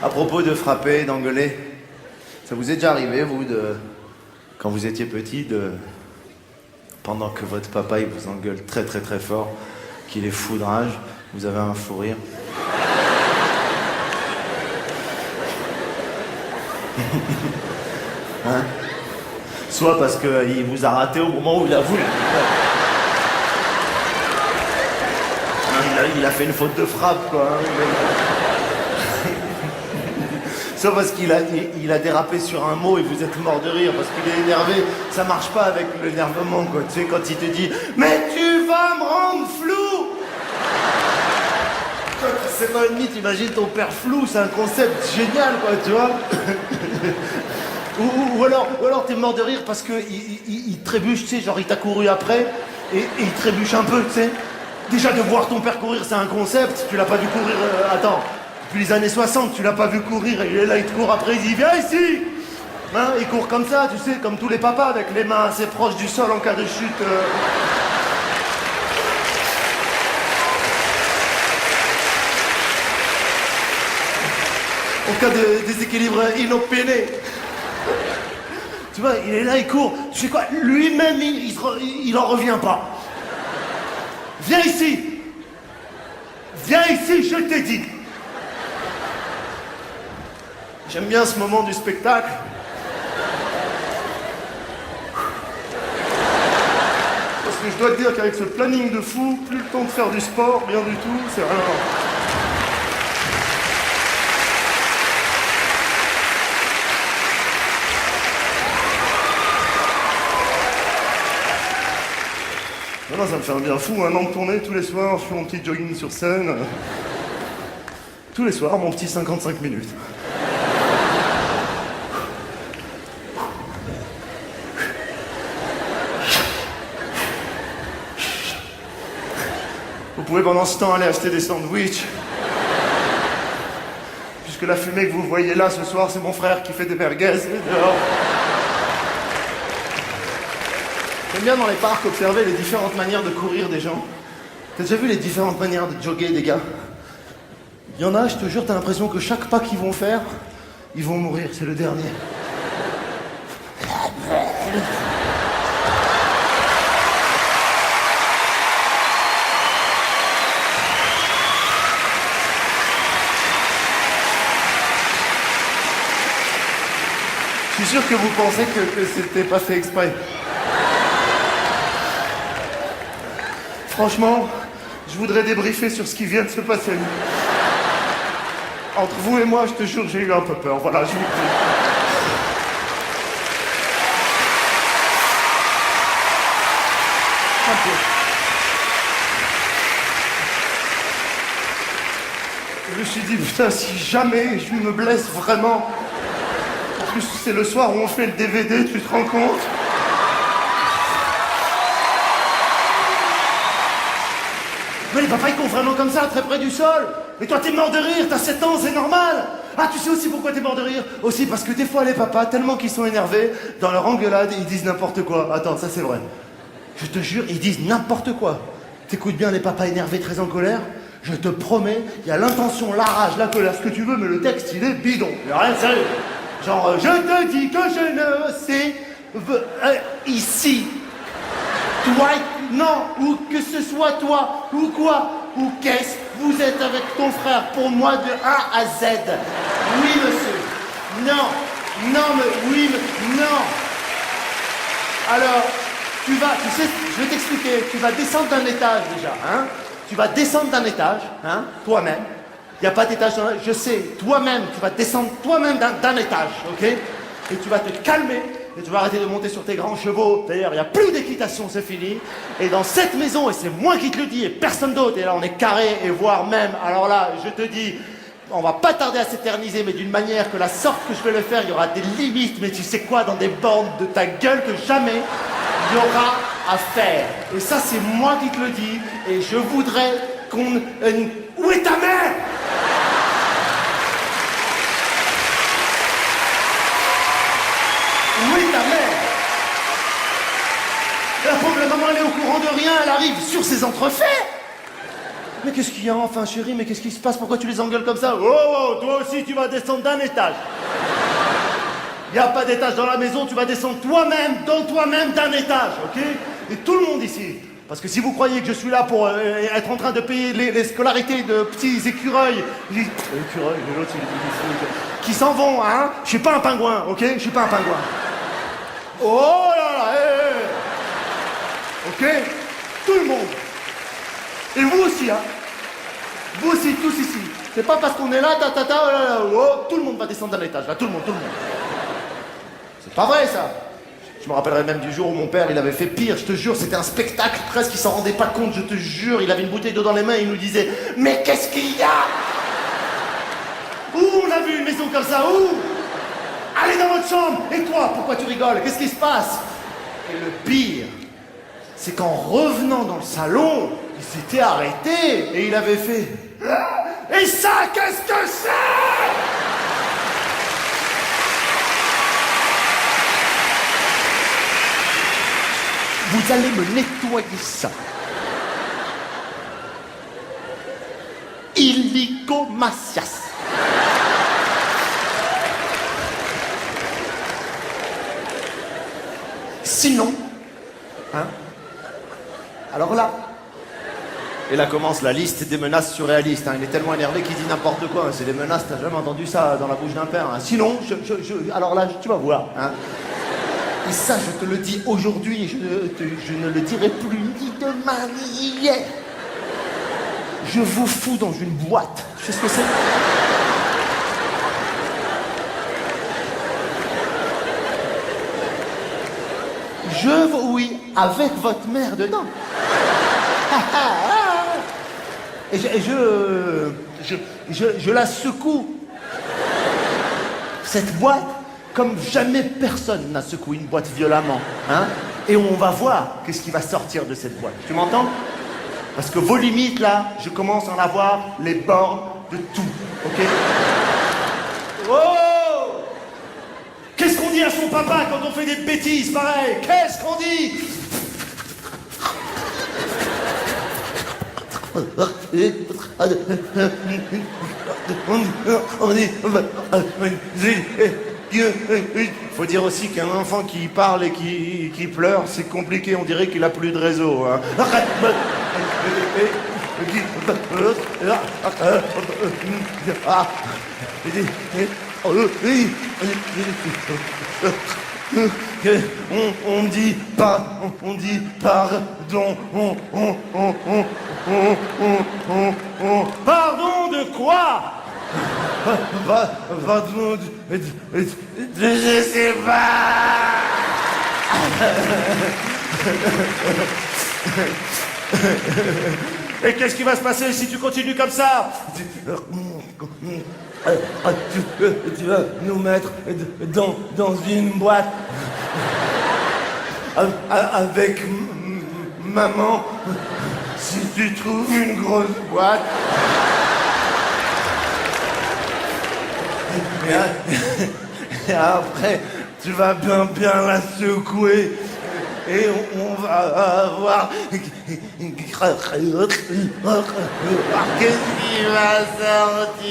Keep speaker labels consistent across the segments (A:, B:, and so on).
A: À propos de frapper, d'engueuler, ça vous est déjà arrivé, vous, quand vous étiez petit, pendant que votre papa il vous engueule très très très fort, qu'il est fou de rage, vous avez un fou rire? Hein? Soit parce qu'il vous a raté au moment où il a voulu. Il a fait une faute de frappe, quoi. Soit parce qu'il a dérapé sur un mot et vous êtes mort de rire parce qu'il est énervé. Ça marche pas avec l'énervement, quoi. Tu sais, quand il te dit « Mais tu vas me rendre flou !» Toi, tu sais pas une minute, t'imagines ton père flou, c'est un concept génial, quoi, tu vois. Ou alors t'es mort de rire parce que il trébuche, tu sais, genre il t'a couru après et il trébuche un peu, tu sais. Déjà de voir ton père courir, c'est un concept, tu l'as pas vu courir, attends, depuis les années 60, tu l'as pas vu courir, et il est là, il te court après, il dit viens ici. Hein, il court comme ça, tu sais, comme tous les papas, avec les mains assez proches du sol en cas de chute. En cas de déséquilibre inopiné. Tu vois, il est là, il court. Tu sais quoi, lui-même, il en revient pas. Viens ici. Viens ici, je t'ai dit. J'aime bien ce moment du spectacle. Parce que je dois te dire qu'avec ce planning de fou, plus le temps de faire du sport, rien du tout, c'est rien. Non, ça me fait un bien fou, un an de tournée, tous les soirs, je fais mon petit jogging sur scène. Tous les soirs, mon petit 55 minutes. Vous pouvez pendant ce temps aller acheter des sandwichs. Puisque la fumée que vous voyez là ce soir, c'est mon frère qui fait des merguez dehors. J'aime bien dans les parcs observer les différentes manières de courir des gens. T'as déjà vu les différentes manières de jogger des gars? Il y en a, je te jure, t'as l'impression que chaque pas qu'ils vont faire, ils vont mourir, c'est le dernier. Je suis sûr que vous pensez que c'était pas fait exprès. Franchement, je voudrais débriefer sur ce qui vient de se passer. Entre vous et moi, je te jure, j'ai eu un peu peur. Voilà, je vous le dis. Un peu. Je me suis dit, putain, si jamais je me blesse vraiment... En plus, c'est le soir où on fait le DVD, tu te rends compte? Mais les papas, ils courent vraiment comme ça, très près du sol. Mais toi, t'es mort de rire, t'as 7 ans, c'est normal. Ah, tu sais aussi pourquoi t'es mort de rire? Aussi parce que des fois, les papas, tellement qu'ils sont énervés, dans leur engueulade, ils disent n'importe quoi. Attends, ça c'est vrai. Je te jure, ils disent n'importe quoi. T'écoutes bien les papas énervés, très en colère? Je te promets, il y a l'intention, la rage, la colère, ce que tu veux, mais le texte, il est bidon. Il y a rien de sérieux. Genre, je te dis que je ne sais... ici... Toi, non, ou que ce soit toi, ou quoi, ou qu'est-ce, vous êtes avec ton frère pour moi de A à Z. Oui, monsieur. Non, non, mais oui, mais non. Alors, tu sais, je vais t'expliquer, tu vas descendre d'un étage déjà, hein. Tu vas descendre d'un étage, hein, toi-même. Il n'y a pas d'étage dans je sais, toi-même, tu vas descendre toi-même d'un étage, ok? Et tu vas te calmer. Et tu vas arrêter de monter sur tes grands chevaux. D'ailleurs, il n'y a plus d'équitation, c'est fini. Et dans cette maison, et c'est moi qui te le dis, et personne d'autre, et là on est carré, et voire même, alors là, je te dis, on va pas tarder à s'éterniser, mais d'une manière que la sorte que je vais le faire, il y aura des limites, mais tu sais quoi, dans des bornes de ta gueule que jamais il y aura à faire. Et ça, c'est moi qui te le dis, et je voudrais qu'on... Où est ta mère? Oui, ta mère. La pauvre maman, elle est au courant de rien, elle arrive sur ses entrefaits. Mais qu'est-ce qu'il y a enfin, chérie? Mais qu'est-ce qui se passe? Pourquoi tu les engueules comme ça? Oh, oh, toi aussi, tu vas descendre d'un étage. Il n'y a pas d'étage dans la maison, tu vas descendre toi-même, dans toi-même d'un étage, ok? Et tout le monde ici. Parce que si vous croyez que je suis là pour être en train de payer les scolarités de petits écureuils, l'autre, qui s'en vont, hein? Je suis pas un pingouin, ok? Je suis pas un pingouin. Oh là là, ok? Tout le monde. Et vous aussi, hein? Vous aussi, tous ici. C'est pas parce qu'on est là, oh là là, oh, tout le monde va descendre d'un étage, là, tout le monde. C'est pas vrai, ça. Je me rappellerai même du jour où mon père, il avait fait pire, je te jure, c'était un spectacle presque, il s'en rendait pas compte, je te jure, il avait une bouteille d'eau dans les mains et il nous disait « Mais qu'est-ce qu'il y a ?» Où on a vu une maison comme ça? Où? Allez dans votre chambre. Et toi, pourquoi tu rigoles? Qu'est-ce qui se passe? Et le pire, c'est qu'en revenant dans le salon, il s'était arrêté et il avait fait « Et ça, qu'est-ce que c'est ?» Vous allez me nettoyer ça. Illico Macias. Sinon, hein? Alors là. Et là commence la liste des menaces surréalistes. Hein. Il est tellement énervé qu'il dit n'importe quoi. Hein. C'est des menaces, t'as jamais entendu ça dans la bouche d'un père. Hein. Sinon, alors là, tu vas voir. Hein. Et ça, je te le dis aujourd'hui, je ne le dirai plus ni demain ni hier. Je vous fous dans une boîte. Tu sais ce que c'est? Oui, avec votre mère dedans. Et je la secoue. Cette boîte, comme jamais personne n'a secoué une boîte violemment. Hein? Et on va voir qu'est-ce qui va sortir de cette boîte. Tu m'entends? Parce que vos limites, là, je commence à en avoir les bornes de tout. Ok? Oh! Qu'est-ce qu'on dit à son papa quand on fait des bêtises pareilles? Qu'est-ce qu'on dit? Faut dire aussi qu'un enfant qui parle et qui pleure, c'est compliqué, on dirait qu'il a plus de réseau. Hein. On dit pardon, pardon de quoi? Pardon je sais pas. Et qu'est-ce qui va se passer si tu continues comme ça? Tu vas nous mettre dans une boîte avec maman. Si tu trouves une grosse boîte. Et après, tu vas bien la secouer. Et on va avoir... Qu'est-ce qui va sortir?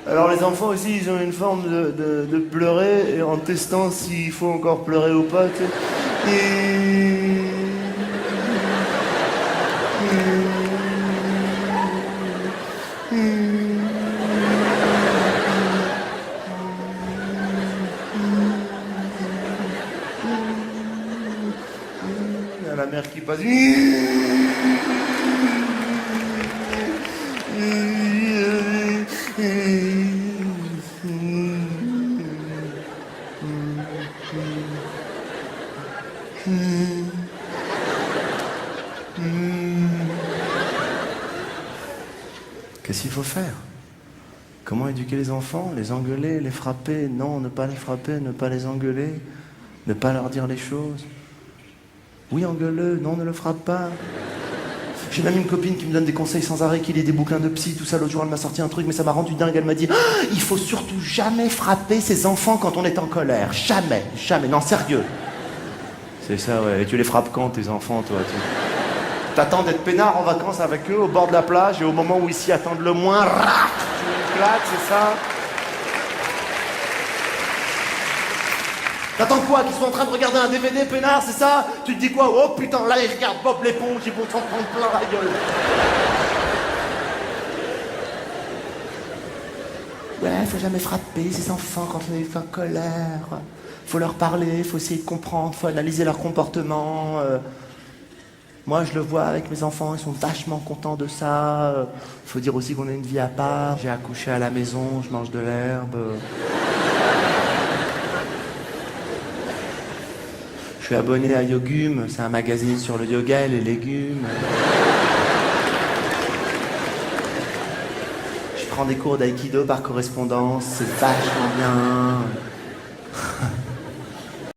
A: Alors les enfants aussi, ils ont une forme de pleurer et en testant s'il faut encore pleurer ou pas. Tu sais. La mère qui passe. Qu'est-ce qu'il faut faire? Comment éduquer les enfants? Les engueuler, les frapper? Non, ne pas les frapper, ne pas les engueuler. Ne pas leur dire les choses. Oui, engueule-le, non, ne le frappe pas. J'ai même une copine qui me donne des conseils sans arrêt, qui lit des bouquins de psy, tout ça. L'autre jour, elle m'a sorti un truc, mais ça m'a rendu dingue. Elle m'a dit, ah, il faut surtout jamais frapper ses enfants quand on est en colère. Jamais, jamais. Non, sérieux. C'est ça, ouais. Et tu les frappes quand, tes enfants, toi T'attends d'être peinard en vacances avec eux, au bord de la plage, et au moment où ils s'y attendent le moins, raf, tu mets une claque, c'est ça? T'attends quoi? Qu'ils soient en train de regarder un DVD, peinard, c'est ça? Tu te dis quoi? Oh putain, là ils regardent Bob l'éponge, ils vont s'en prendre plein la gueule. Ouais, faut jamais frapper ces enfants quand on est en colère. Faut leur parler, faut essayer de comprendre, faut analyser leur comportement. Moi, je le vois avec mes enfants, ils sont vachement contents de ça. Faut dire aussi qu'on a une vie à part. J'ai accouché à la maison, je mange de l'herbe. Je suis abonné à Yogum, c'est un magazine sur le yoga et les légumes. Je prends des cours d'aïkido par correspondance, c'est vachement bien.